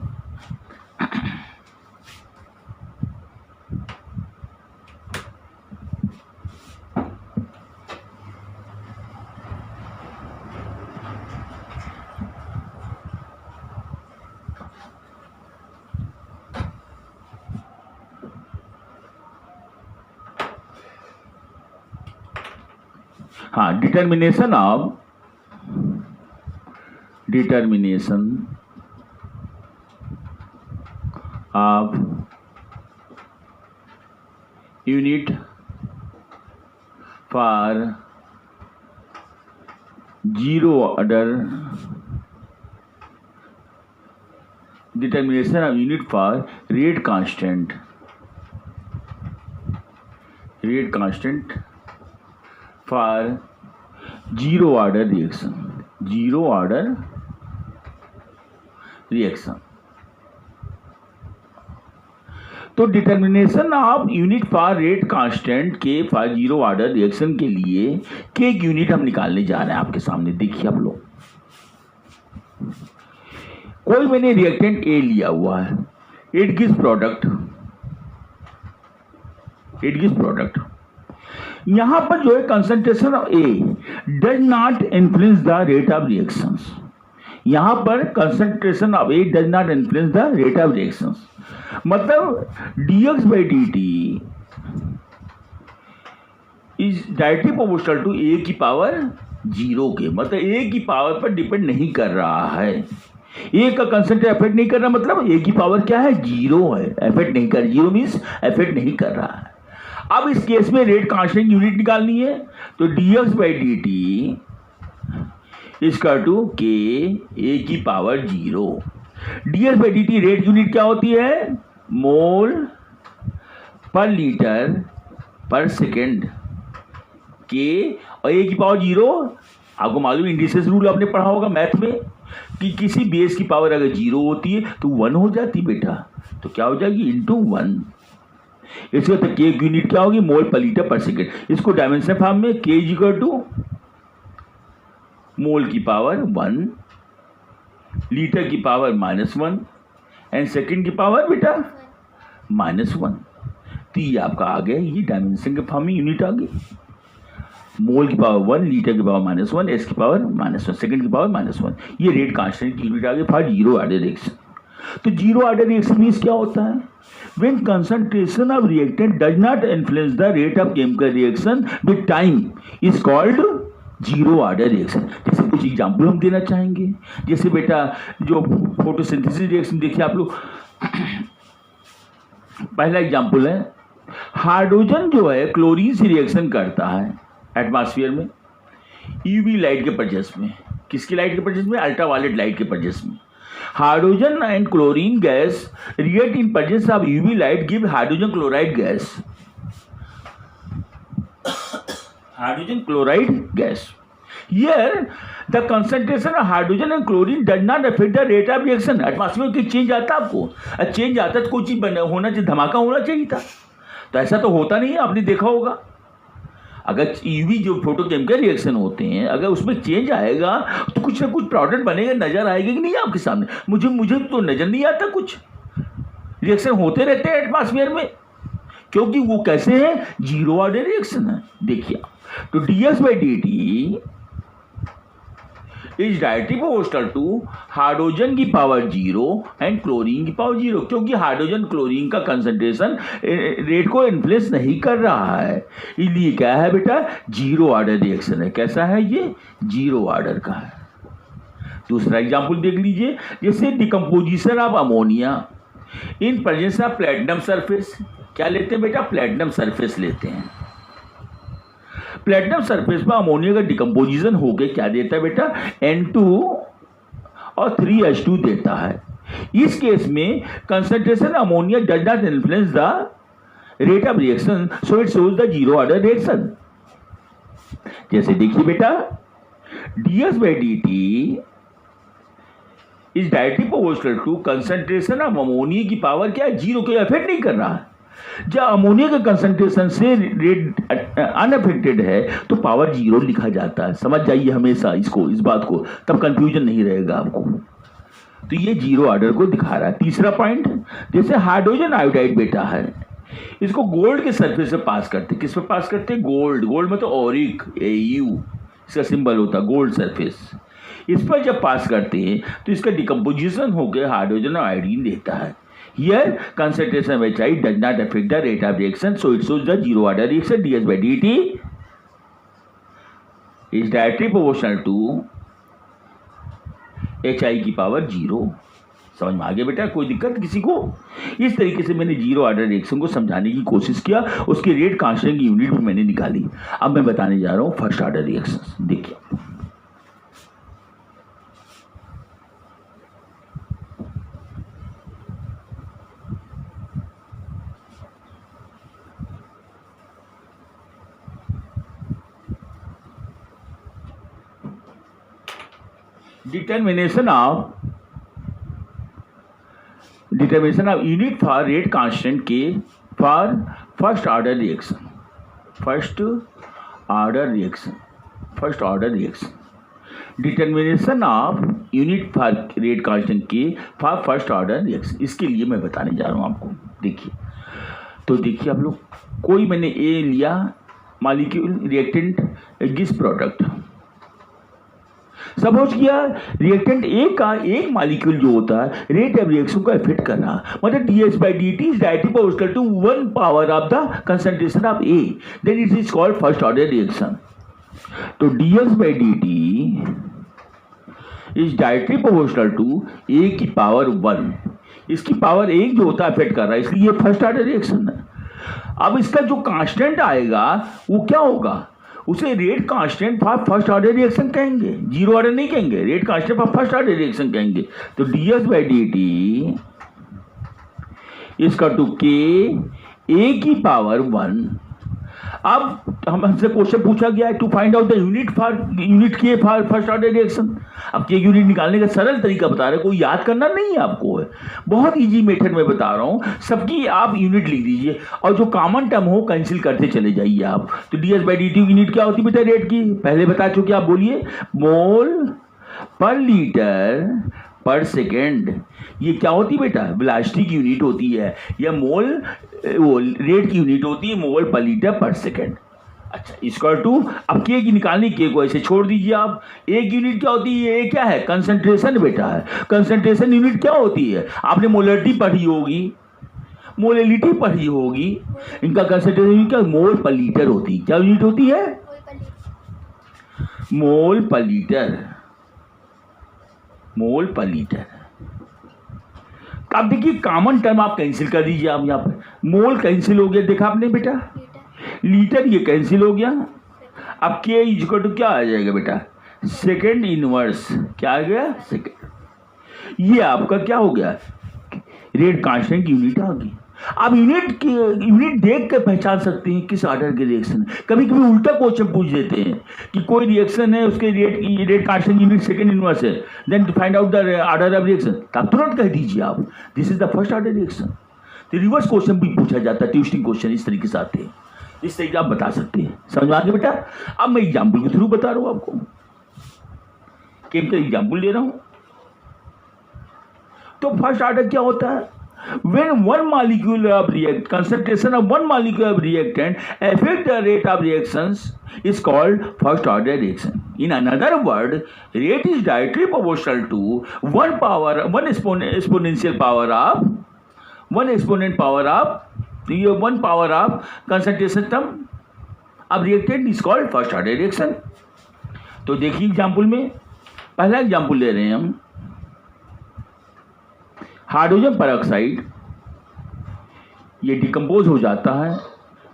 हाँ, determination of unit for zero order, determination of unit for rate constant for zero order reaction. तो determination of unit for rate constant के फॉर जीरो ऑर्डर रिएक्शन के लिए केक यूनिट हम निकालने जा रहे हैं आपके सामने। देखिए आप लोग, कोई मैंने रिएक्टेंट ए लिया हुआ है, इट गिव्स प्रोडक्ट। यहां पर जो है concentration of A does not influence the rate of reactions. यहां पर concentration of A does not influence the rate of reactions, मतलब dx by dt is directly proportional to A की power zero के, मतलब ए की पावर पर depend नहीं कर रहा है। ए का कंसंट्रेशन एफेक्ट नहीं कर रहा, मतलब ए की पावर क्या है, जीरो है, एफेक्ट नहीं कर, जीरो मीन्स एफेक्ट नहीं कर रहा है। अब इस केस में रेट कांस्टेंट यूनिट निकालनी है, तो dx by dt इसका टू के ए की power zero. dx by dt rate unit क्या होती है, मोल पर लीटर पर सेकेंड के, और ए की पावर जीरो। आपको मालूम इंडिसेस रूल आपने पढ़ा होगा मैथ में कि किसी बेस की पावर अगर जीरो होती है तो वन हो जाती बेटा, तो क्या हो जाएगी, इंटू वन। इसके बाद के यूनिट क्या होगी, मोल पर लीटर पर सेकेंड। इसको डायमेंशन फॉर्म में के इज इक्वल टू मोल की पावर वन, लीटर की पावर -1 एंड सेकेंड की पावर बेटा -1। तो ये आपका आ गया, ये डायमेंशन के फॉर्म में यूनिट आ गई। मोल की पावर 1, लीटर की पावर -1, एस की पावर -1, सेकेंड की पावर -1। ये रेट कांस्टेंट की यूनिट आ गई फॉर जीरो ऑर्डर रिएक्शन। तो जीरो ऑर्डर रिएक्शन मीन्स क्या होता है, when concentration of reactant does not influence the rate of chemical reaction with time is called zero order reaction. जैसे कुछ example हम देना चाहेंगे, जैसे बेटा जो फोटोसिंथेसिस रिएक्शन देखिए आप लोग। पहला एग्जाम्पल है, हाइड्रोजन जो है क्लोरीन से रिएक्शन करता है एटमॉस्फेयर में यूवी लाइट के प्रेजेंस में। किसकी लाइट के प्रेजेंस में, अल्ट्रावायलेट लाइट के प्रेजेंस में। Hydrogen and chlorine gas react in presence of UV light give hydrogen chloride gas. Hydrogen chloride gas. Here, the concentration of hydrogen and chlorine does not affect the rate of reaction. Atmosphere की change आता आपको, change आता तो कोई चीज होना चाहिए, धमाका होना चाहिए था, तो ऐसा तो होता नहीं है, आपने देखा होगा। अगर यूवी जो फोटोकेमिकल रिएक्शन होते हैं, अगर उसमें चेंज आएगा तो कुछ ना कुछ प्रोडक्ट बनेगा, नजर आएगा कि नहीं आपके सामने। मुझे तो नजर नहीं आता, कुछ रिएक्शन होते रहते हैं एटमॉस्फेयर में, क्योंकि वो कैसे है, जीरो ऑर्डर रिएक्शन है। देखिए, तो dx by dt is directly proportional to hydrogen की पावर जीरो एंड क्लोरीन की पावर जीरो, क्योंकि हाइड्रोजन क्लोरीन का कंसंट्रेशन रेट को इन्फ्लुएंस नहीं कर रहा है, इसलिए क्या है बेटा, जीरो ऑर्डर रिएक्शन है। कैसा है ये, जीरो ऑर्डर का है। दूसरा एग्जांपल देख लीजिए, जैसे decomposition of ammonia in presence of platinum surface. क्या लेते हैं बेटा, प्लेटिनम सरफेस लेते हैं। प्लेटिनम सरफेस पर अमोनिया का डिकम्पोजिशन होकर क्या देता है बेटा, N2 और 3H2 देता है। इस केस में concentration ammonia does not influence the rate of reaction, so it shows the zero order reaction. जैसे देखिए बेटा, ds by dt is directly proportional to concentration of ammonia की पावर क्या है, जीरो के अफेक्ट नहीं कर रहा है। जब अमोनिया के कंसंट्रेशन से रेट अनअफेक्टेड है तो पावर जीरो लिखा जाता है। समझ जाइए हमेशा इसको, इस बात को, तब कंफ्यूजन नहीं रहेगा आपको। तो ये जीरो ऑर्डर को दिखा रहा है। तीसरा पॉइंट, जैसे हाइड्रोजन आयोडाइड बेटा है, इसको गोल्ड के सरफेस से पास करते, किस पे पास करते, गोल्ड। गोल्ड में तो ऑरिक AU इसका सिंबल होता है, गोल्ड सरफेस। इस पर जब पास करते हैं तो इसका डिकम्पोजिशन होकर हाइड्रोजन आयोडीन देता है। Here concentration of HI does not affect the rate of reaction, so it shows the zero order reaction. ds by dt is directly proportional to HI की पावर जीरो। समझ में आ गया बेटा, कोई दिक्कत किसी को? इस तरीके से मैंने जीरो ऑर्डर रिएक्शन को समझाने की कोशिश किया, उसके रेट कांस्टेंट की यूनिट भी मैंने निकाली। अब मैं बताने जा रहा हूँ फर्स्ट ऑर्डर रिएक्शन। देखिए determination of unit for rate constant K for first order reaction. Determination of unit for rate constant K for first order reaction. इसके लिए मैं बताने जा रहा हूँ आपको। देखिए, तो देखिए आप लोग, कोई मैंने A लिया, molecule, reactant, gives product. Suppose किया रिएक्टेंट ए का एक मॉलिक्यूल जो होता है रेट ऑफ रिएक्शन को अफेक्ट कर रहा, मतलब ds by dt is directly proportional to 1 power of the concentration of A, then it is called first order reaction. तो ds by dt is directly proportional to A की power 1, इसकी power 1 जो होता है affect कर रहा है, इसलिए ये फर्स्ट ऑर्डर रिएक्शन है। अब इसका जो कांस्टेंट आएगा वो क्या होगा, उसे rate constant for first order reaction कहेंगे, जीरो ऑर्डर नहीं कहेंगे, rate constant for first order reaction कहेंगे। तो ds by dt इसका टू k a की पावर 1। अब हमसे क्वेश्चन पूछा गया है to find out the unit k for first order reaction. अब के यूनिट निकालने का सरल तरीका बता रहे, कोई याद करना नहीं है आपको, बहुत इजी मेथड में बता रहा हूँ। सबकी आप यूनिट लिख दीजिए और जो कॉमन टर्म हो कैंसिल करते चले जाइए आप। तो ds by dt यूनिट क्या होती है बेटा, रेट की पहले बता चुके, आप बोलिए, मोल पर लीटर पर सेकेंड। ये क्या होती है बेटा, वेलोसिटी की यूनिट होती है, या मोल रेट की यूनिट होती है, मोल पर लीटर पर सेकेंड। अच्छा, इक्वल टू, अब के की निकालनी, के को ऐसे छोड़ दीजिए आप। एक यूनिट क्या होती है, ये क्या है, कंसंट्रेशन बेटा है। कंसंट्रेशन यूनिट क्या होती है, आपने मोलरिटी पढ़ी होगी, मोलरिटी पढ़ी होगी, इनका कंसंट्रेशन यूनिट क्या, मोल पर लीटर होती है। क्या यूनिट होती है, मोल पर लीटर, मोल पर लीटर। अब देखिए कॉमन टर्म आप कैंसिल कर दीजिए, आप यहाँ पर मोल कैंसिल हो गया, देखा आपने बेटा, लीटर ये कैंसिल हो गया। अब के इक्वल टू क्या आ जाएगा बेटा, सेकेंड इनवर्स, क्या आ गया, सेकेंड। ये आपका क्या हो गया, रेट कांस्टेंट की यूनिट आ गई। आप यूनिट देख कर पहचान सकते हैं किस ऑर्डर के रिएक्शन। कभी कभी उल्टा क्वेश्चन पूछ देते हैं कि कोई रिएक्शन है, उसके rate constant unit second inverse है, then to find out the order of reaction, तब तुरंत कह दीजिए आप this is the first order reaction. तो रिवर्स क्वेश्चन भी पूछा जाता है, ट्विस्टिंग क्वेश्चन इस तरीके से आते हैं, इस तरीके आप बता सकते हैं। समझ में आ गया बेटा? अब मैं एग्जाम्पल के थ्रू बता रहा हूँ आपको, केमिकल एग्जाम्पल ले रहा हूँ। तो फर्स्ट ऑर्डर क्या होता है, when one molecule of concentration of one molecule of reactant affect the rate of reactions is called first order reaction. In another word, rate is directly proportional to one exponential power of concentration term of reactant is called first order reaction. तो देखिए example में, पहला example ले रहे हैं हम, hydrogen peroxide, ये decompose हो जाता है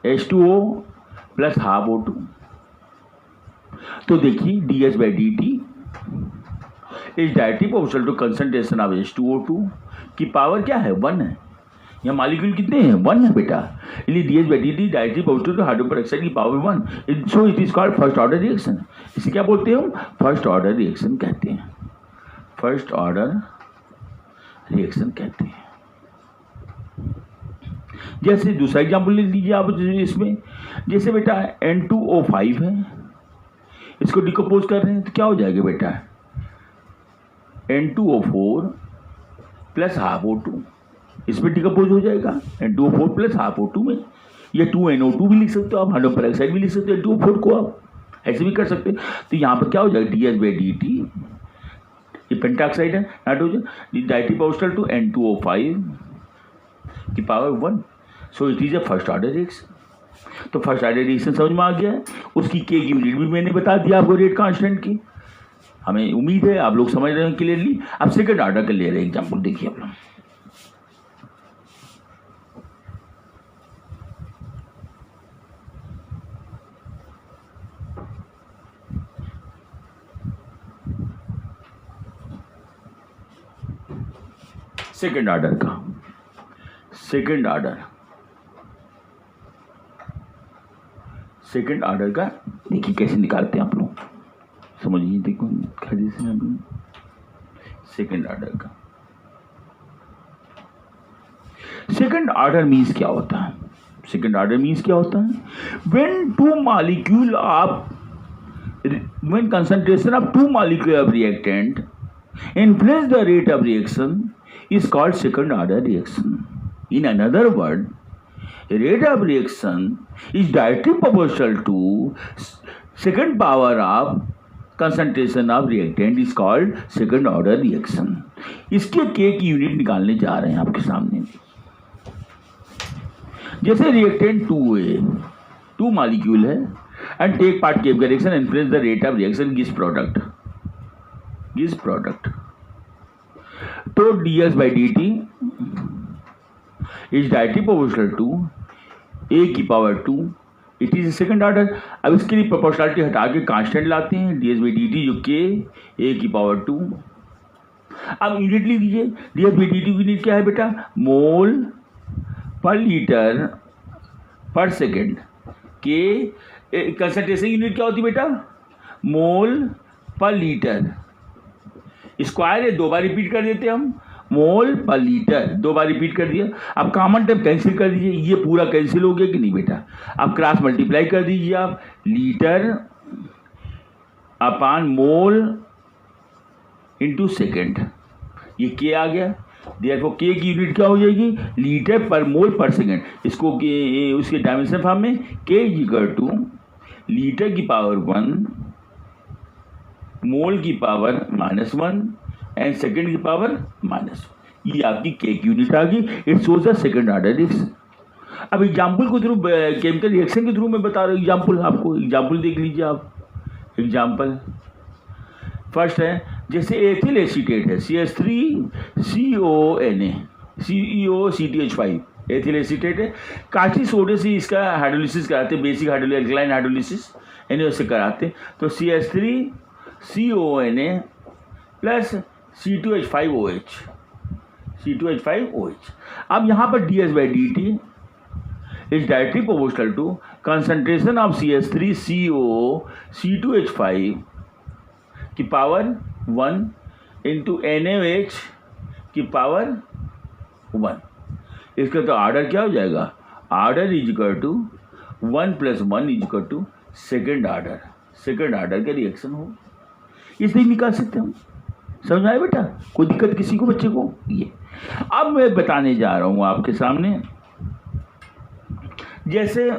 H2O प्लस हाफ O2। तो देखिए ds by dt is directly proportional to concentration of H2O2 की पावर क्या है, 1 है। यहाँ मॉलिक्यूल कितने हैं? 1 है बेटा। इसलिए D H by D T directly positive to hydrogen peroxide की power 1, so it is called first order reaction. इसे क्या बोलते हैं हम? फर्स्ट ऑर्डर रिएक्शन कहते हैं। फर्स्ट ऑर्डर रिएक्शन कहते हैं। जैसे दूसरा एग्जाम्पल ले लीजिए आप इसमें, जैसे बेटा N2O5 है, इसको डिकम्पोज कर रहे हैं तो क्या हो जाएगा बेटा? N2O4 प्लस हाफ O2, इसमें डिकम्पोज हो जाएगा N2O4 प्लस हाफ O2 में। या 2NO2 भी लिख सकते हो आप, हाइड्रोजन पेरोक्साइड भी लिख सकते हो N2O4 को, आप ऐसे भी कर सकते हैं। तो यहाँ पर क्या हो जाएगा? DH/dt, ये पेंटाऑक्साइड है nitrogen, directly proportional to N2O5 की power 1, so it is a first order reaction. तो फर्स्ट ऑर्डर रिएक्शन समझ में आ गया है। उसकी के की यूनिट भी मैंने बता दिया आपको, रेट कांस्टेंट की। हमें उम्मीद है आप लोग समझ रहे हैं क्लियरली। अब सेकंड ऑर्डर का ले रहे हैं एग्जाम्पल, देखिए आप लोग। सेकंड ऑर्डर का, सेकंड ऑर्डर का देखिए कैसे निकालते हैं आप लोग, समझिए। देखो सेकंड ऑर्डर का, सेकंड ऑर्डर मीन्स क्या होता है? सेकंड ऑर्डर मीन्स क्या होता है? When two molecule of, when concentration of two molecule of reactant influence the rate of reaction is called second order reaction. In another word, rate of reaction is directly proportional to second power of concentration of reactant is called second order reaction. इसके के की unit निकालने जा रहे हैं आपके सामने। जैसे रिएक्टेंट 2A, 2 मॉलिक्यूल है, and take part Kepler reaction influence the rate of reaction Gibbs product, तो ds/dt is directly proportional to a की power 2, it is second order. अब इसके लिए प्रोपोर्शनलिटी हटा के कांस्टेंट लाते हैं, ds/dt जो k a की पावर 2। अब यूनिट लिख दीजिए, ds/dt की यूनिट क्या है बेटा? मोल पर लीटर पर सेकेंड। के कंसंट्रेशन यूनिट क्या होती है बेटा? मोल पर लीटर। स्क्वायर है, 2 बार रिपीट कर देते हैं हम, मोल पर लीटर 2 बार रिपीट कर दिया। अब कॉमन टर्म कैंसिल कर दीजिए, ये पूरा कैंसिल हो गया कि नहीं बेटा? अब क्रॉस मल्टीप्लाई कर दीजिए आप, लीटर अपान मोल इंटू सेकेंड, ये के आ गया। देयरफॉर के की यूनिट क्या हो जाएगी? लीटर पर मोल पर सेकेंड। इसको उसके डायमेंशन फॉर्म में के इक्वल टू लीटर की पावर 1, मोल की पावर -1 एंड सेकेंड की पावर -1। ये आपकी के की यूनिट आ गई। It shows the second order reaction. अब एग्जाम्पल के थ्रू, केमिकल रिएक्शन के थ्रू मैं बता रहा हूँ एग्जाम्पल आपको। एग्जाम्पल देख लीजिए आप। एग्जाम्पल फर्स्ट है, जैसे एथिल एसीटेट है CH3CONA COCTH5, एथिल एसीटेट है। कास्टिक सोडे से इसका हाइड्रोलिसिस कराते हैं, बेसिक एल्कलाइन हाइड्रोलिसिस यानी उससे कराते हैं। तो CH3CONA प्लस C2H5OH। अब यहाँ पर ds/dt is directly proportional to concentration of CH3CO C2H5 की पावर 1 इंटू NaOH की पावर 1। इसका तो ऑर्डर क्या हो जाएगा? Order is equal to 1 + 1 is equal to second order. Second order का रिएक्शन हो, इसलिए निकाल सकते हम। समझ आए बेटा? कोई दिक्कत किसी को, बच्चे को? ये अब मैं बताने जा रहा हूँ आपके सामने। जैसे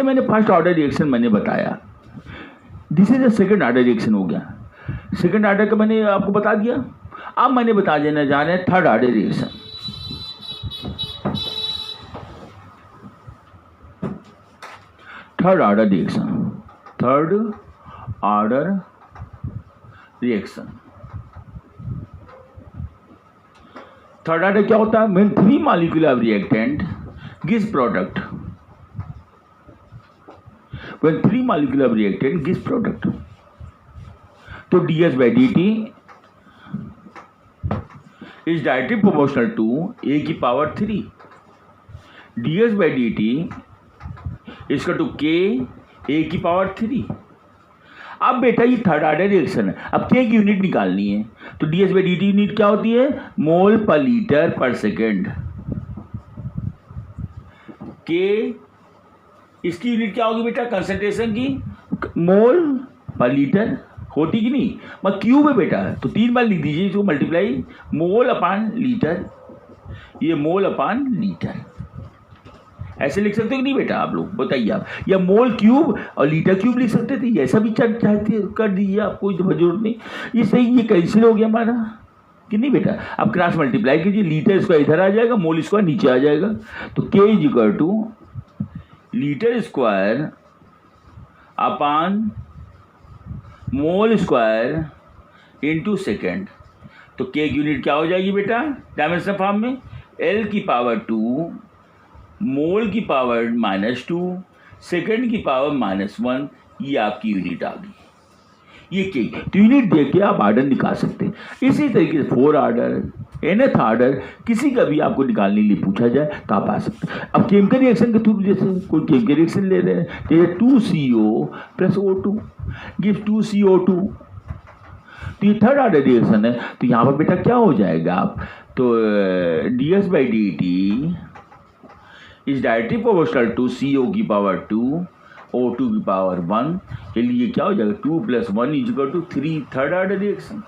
मैंने फर्स्ट ऑर्डर रिएक्शन मैंने बताया, this is a second order reaction हो गया। सेकेंड ऑर्डर का मैंने आपको बता दिया। अब मैंने बता देना जा रहे हैं third order reaction. Third order क्या होता है? When 3 molecule of reactant gives product when 3 molecular reactant gives product. तो ds by dt is directly proportional to a की power 3. ds by dt is equal to k a की power 3. अब बेटा ये third order reaction है, अब के की यूनिट निकालनी है, तो ds by dt यूनिट क्या होती है? मोल पर लीटर पर सेकेंड. के इसकी यूनिट क्या होगी बेटा? कंसंट्रेशन की. मोल पर लीटर होती कि नहीं? मैं क्यूब है बेटा, तो 3 बार लिख दीजिए इसको, मल्टीप्लाई मोल अपान लीटर. ये मोल अपान लीटर ऐसे लिख सकते हो कि नहीं बेटा? आप लोग बताइए आप, या मोल क्यूब और लीटर क्यूब लिख सकते थे, ऐसा भी चाहते कर दीजिए, आप कोई जरूरत नहीं. ये सही, ये कैंसिल हो गया हमारा कि नहीं बेटा? अब क्रॉस मल्टीप्लाई कीजिए, लीटर स्क्वायर इधर आ जाएगा, मोल स्क्वायर नीचे आ जाएगा, तो के is equal two litre square upon mole square into second. तो के की यूनिट क्या हो जाएगी बेटा डायमेंशन फॉर्म में? एल की पावर 2 मोल की पावर -2 सेकेंड की पावर -1. ये आपकी यूनिट आ गई. ये के, तो यूनिट दे के आप ऑर्डर निकाल सकते हैं. इसी तरीके से 4 ऑर्डर nth ऑर्डर किसी का भी आपको निकालने के लिए पूछा जाए तो आप आ सकते हैं. अब केमिकल रिएक्शन के थ्रू, जैसे कोई केमिकल रिएक्शन ले रहे हैं, जैसे 2CO + O2 गिव्स 2CO2, तो ये थर्ड ऑर्डर रिएक्शन है. तो यहाँ पर बेटा क्या हो जाएगा आप, तो ds by dt is directly proportional to CO की पावर 2 O2 की पावर 1. चलिए क्या हो जाएगा? 2 + 1 = 3. थर्ड ऑर्डर रिएक्शन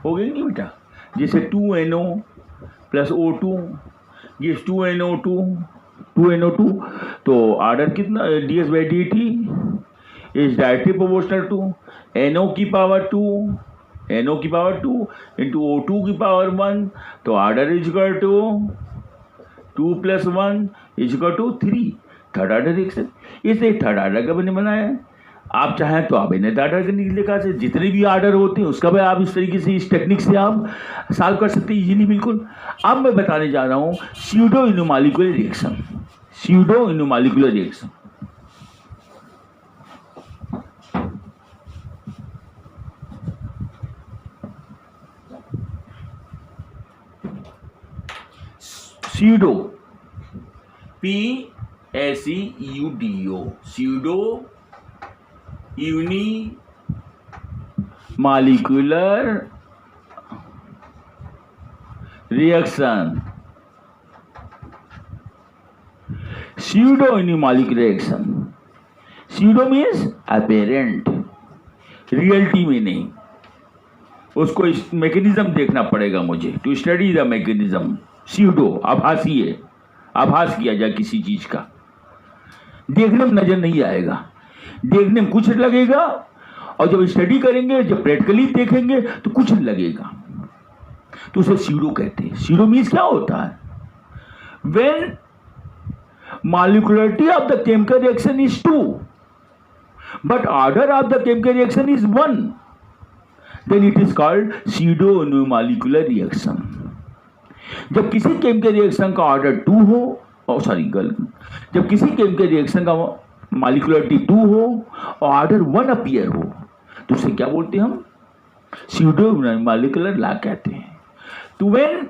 हो गई नहीं बेटा? जैसे 2NO + O2 गिव्स 2NO2, तो ऑर्डर कितना? ds by dt is directly proportional to NO की पावर 2 इंटू O2 की पावर 1. तो order is equal to 2 + 1 = 3. Third order reaction. इसलिए थर्ड ऑर्डर का मैंने बनाया है. आप चाहें तो आप इन्हें ऑर्डर के लिखा से जितने भी ऑर्डर होते हैं उसका भी आप इस तरीके से, इस टेक्निक से आप सॉल्व कर सकते हैं इजीली बिल्कुल. अब मैं बताने जा रहा हूँ pseudo unimolecular reaction. Pseudo unimolecular reaction pseudo PSEUDO pseudo unimolecular reaction. Pseudo unimolecular reaction. Pseudo means apparent, reality में नहीं. उसको इस मैकेनिज्म देखना पड़ेगा मुझे, to study the mechanism. Pseudo आभासी है, आभास किया जाए किसी चीज का, देखने में नजर नहीं आएगा, देखने में कुछ लगेगा, और जब स्टडी करेंगे, जब प्रैक्टिकली देखेंगे तो कुछ लगेगा, तो उसे स्यूडो कहते हैं. स्यूडो मीन्स क्या होता है? When molecularity of the chemical reaction is 2 but order of the chemical reaction is 1, then it is called pseudo unimolecular reaction. जब किसी केमिकल रिएक्शन का ऑर्डर 2 हो, जब किसी केमिकल रिएक्शन का मॉलिक्युलरिटी 2 हो और ऑर्डर 1 अपीयर हो, तो उसे क्या बोलते हैं हम? स्यूडो मॉलिक्यूलर लॉ कहते हैं. तो when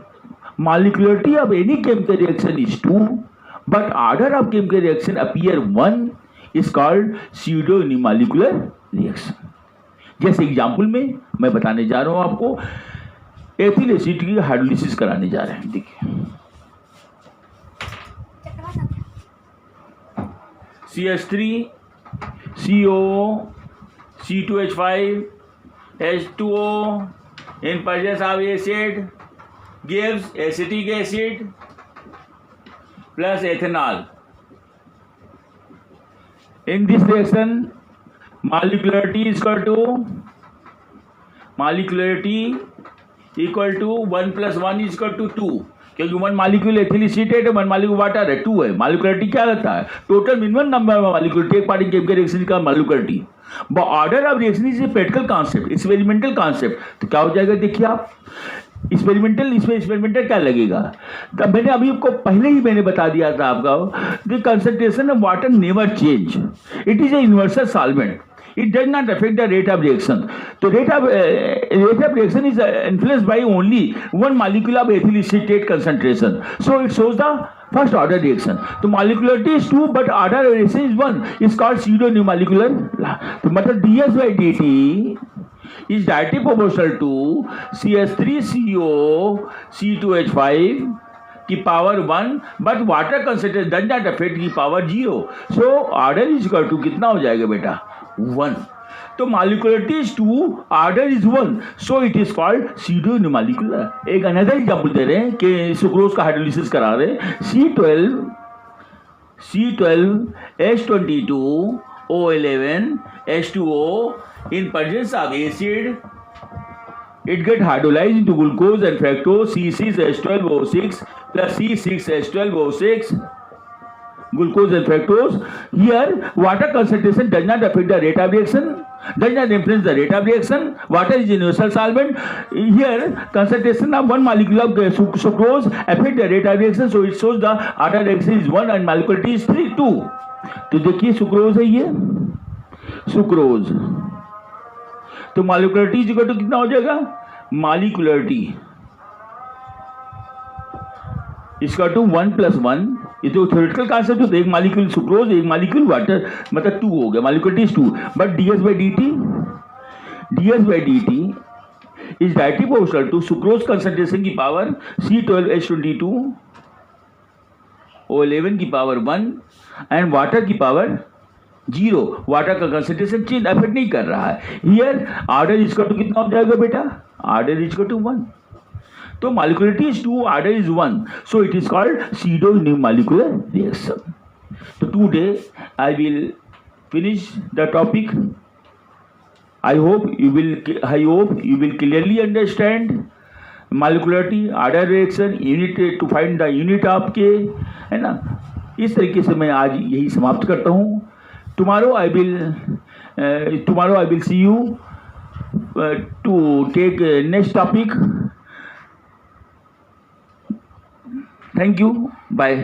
molecularity of any chemical reaction is 2 but order of chemical reaction appear 1 is called pseudo molecular reaction. जैसे एग्जाम्पल में मैं बताने जा रहा हूं आपको, एथिल एसिड की हाइड्रोलिसिस कराने जा रहे हैं. देखिए CH3 CO C2H5 H2O in presence of acid gives acetic acid plus ethanol. In this reaction molecularity is equal to 1 + 1 is equal to 2, क्योंकि 1 मॉलिक्यूल एथिल एसिटेट है, 1 मॉलिक्यूल वाटर है, 2 है. मॉलिक्युलरिटी क्या रहता है? Total minimum number of molecule take part in chemical reaction का molecularity. Order of reaction is a practical concept, experimental concept. तो क्या हो जाएगा देखिए आप, एक्सपेरिमेंटल क्या लगेगा? तब मैंने अभी आपको पहले ही मैंने बता दिया था आपका the concentration of water never change, it is a universal solvent, it does not affect the rate of reaction. So rate of reaction is influenced by only one molecule of ethyl acetate concentration. So it shows the first order reaction. So molecularity is 2 but order reaction is 1. It's called pseudo-molecular. तो मतलब ds by dt is directly proportional to CH3CO C2H5 की power 1 but water concentration does not affect की power 0. So order is equal to कितना हो जाएगा बेटा? 1. तो molecularity is 2, order is 1, so it is called pseudo-molecular. एक another example दे रहे हैं कि सुक्रोज का हाइड्रोलिसिस करा रहे हैं. C12H22O11 H2O in presence of acid it get hydrolyzed into glucose and fructose C6H12O6 plus C6H12O6 glucose and fructose. Here water concentration does not affect the rate of reaction, does not influence the rate of reaction. Water is a universal solvent. Here concentration of one molecule of sucrose affect the rate of reaction, so it shows the order reaction is 1 and molecularity is 2. तो देखिए sucrose है ये sucrose, तो मॉलिक्युलरिटी equal to कितना हो जाएगा? मॉलिक्युलरिटी इसका to 1 + 1. ये तो थ्योरेटिकल कॉन्सेप्ट होता है. एक मॉलिक्यूल सुक्रोज एक मॉलिक्यूल वाटर मतलब 2 हो गया. Molecularity is 2 but ds by dt is directly proportional to sucrose concentration की पावर C12H22O11 की पावर 1 एंड वाटर की पावर 0. वाटर का कंसंट्रेशन चेंज अफेक्ट नहीं कर रहा है. हियर ऑर्डर इक्वल टू कितना हो जाएगा बेटा? Order equal to 1. तो molecularity is 2, order is 1, so it is called pseudo-molecular reaction. तो today I will finish the topic. I hope you will clearly understand molecularity, order reaction, unit to find the unit आपके, है ना. इस तरीके से मैं आज यही समाप्त करता हूँ. Tomorrow I will see you to take next topic. Thank you. Bye.